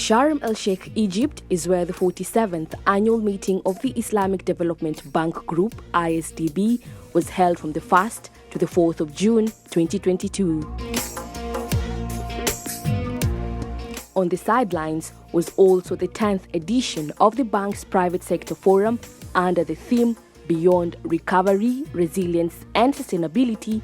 Sharm el-Sheikh, Egypt, is where the 47th annual meeting of the Islamic Development Bank Group, ISDB, was held from the 1st to the 4th of June 2022. On the sidelines was also the 10th edition of the bank's private sector forum under the theme Beyond Recovery, Resilience and Sustainability,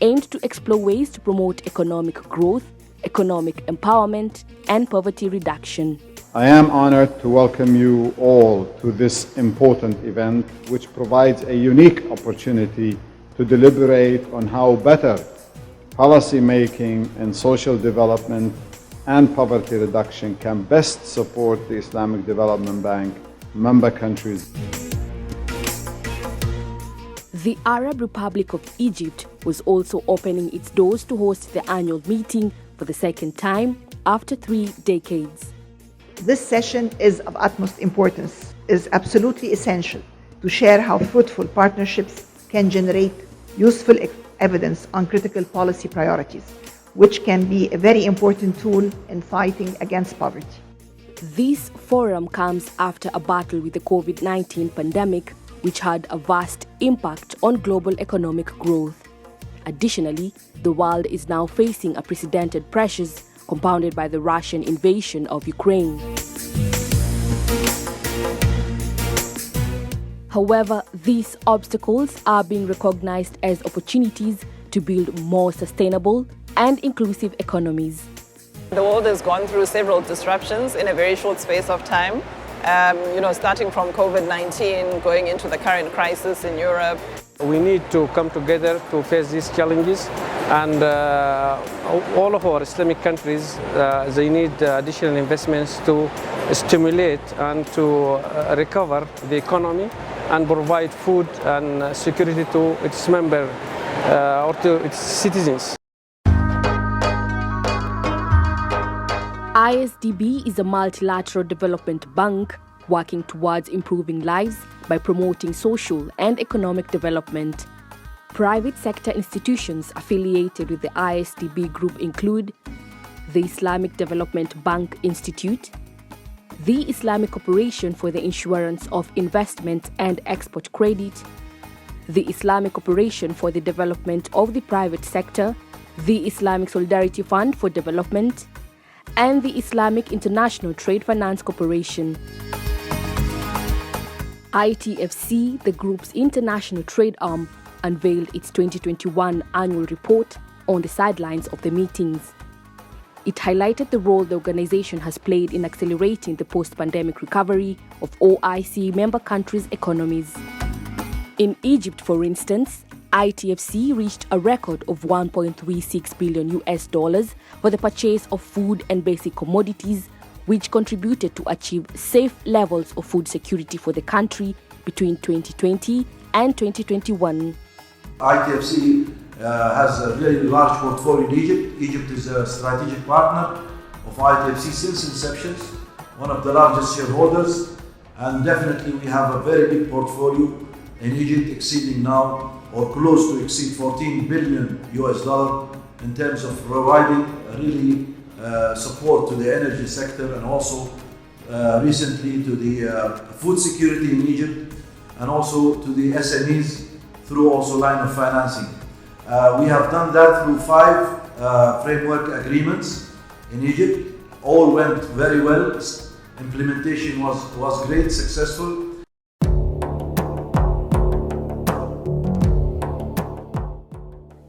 aimed to explore ways to promote economic growth, economic empowerment and poverty reduction. I am honored to welcome you all to this important event, which provides a unique opportunity to deliberate on how better policy making and social development and poverty reduction can best support the Islamic Development Bank member countries. The Arab Republic of Egypt was also opening its doors to host the annual meeting for the second time after 3 decades. This session is of utmost importance, is absolutely essential to share how fruitful partnerships can generate useful evidence on critical policy priorities, which can be a very important tool in fighting against poverty. This forum comes after a battle with the COVID-19 pandemic, which had a vast impact on global economic growth. Additionally, the world is now facing unprecedented pressures compounded by the Russian invasion of Ukraine. However, these obstacles are being recognized as opportunities to build more sustainable and inclusive economies. The world has gone through several disruptions in a very short space of time. Starting from COVID-19, going into the current crisis in Europe. We need to come together to face these challenges, and all of our Islamic countries, they need additional investments to stimulate and to recover the economy and provide food and security to its members or to its citizens. ISDB is a multilateral development bank working towards improving lives by promoting social and economic development. Private sector institutions affiliated with the ISDB group include the Islamic Development Bank Institute, the Islamic Corporation for the Insurance of Investment and Export Credit, the Islamic Corporation for the Development of the Private Sector, the Islamic Solidarity Fund for Development, and the Islamic International Trade Finance Corporation. ITFC, the group's international trade arm, unveiled its 2021 annual report on the sidelines of the meetings. It highlighted the role the organization has played in accelerating the post-pandemic recovery of OIC member countries' economies. In Egypt, for instance, ITFC reached a record of $1.36 billion for the purchase of food and basic commodities, which contributed to achieve safe levels of food security for the country between 2020 and 2021. ITFC has a very large portfolio in Egypt. Egypt is a strategic partner of ITFC since inception, one of the largest shareholders, and definitely we have a very big portfolio in Egypt, exceeding now or close to exceed $14 billion in terms of providing really support to the energy sector and also recently to the food security in Egypt and also to the SMEs through also line of financing. We have done that through 5 framework agreements in Egypt. All went very well. Implementation was great, successful.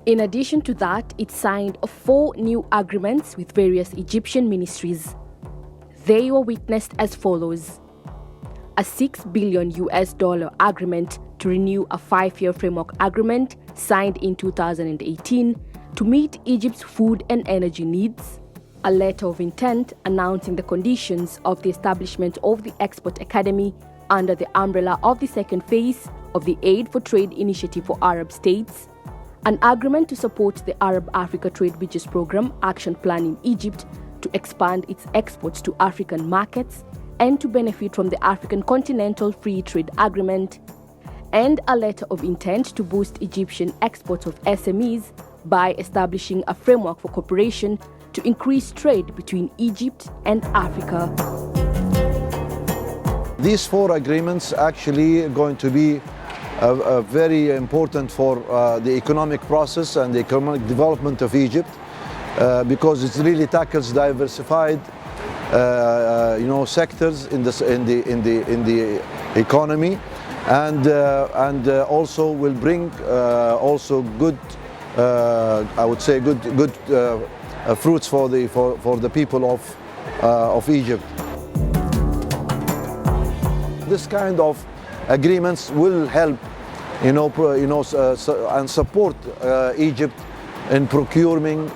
In addition to that, it signed 4 new agreements with various Egyptian ministries. They were witnessed as follows: a $6 billion agreement to renew a 5-year framework agreement signed in 2018 to meet Egypt's food and energy needs, a letter of intent announcing the conditions of the establishment of the Export Academy under the umbrella of the second phase of the Aid for Trade Initiative for Arab States, an agreement to support the Arab-Africa Trade Bridges Program action plan in Egypt to expand its exports to African markets and to benefit from the African Continental Free Trade Agreement, and a letter of intent to boost Egyptian exports of SMEs by establishing a framework for cooperation to increase trade between Egypt and Africa. These 4 agreements actually are going to be very important for the economic process and the economic development of Egypt because it really tackles diversified sectors in the economy and also will bring also good I would say good fruits for the people of Egypt. This kind of agreements will help, and support Egypt in procuring,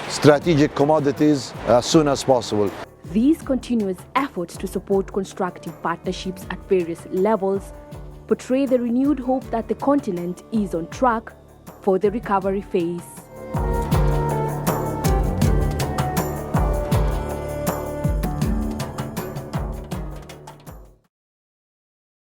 strategic commodities as soon as possible. These continuous efforts to support constructive partnerships at various levels portray the renewed hope that the continent is on track for the recovery phase.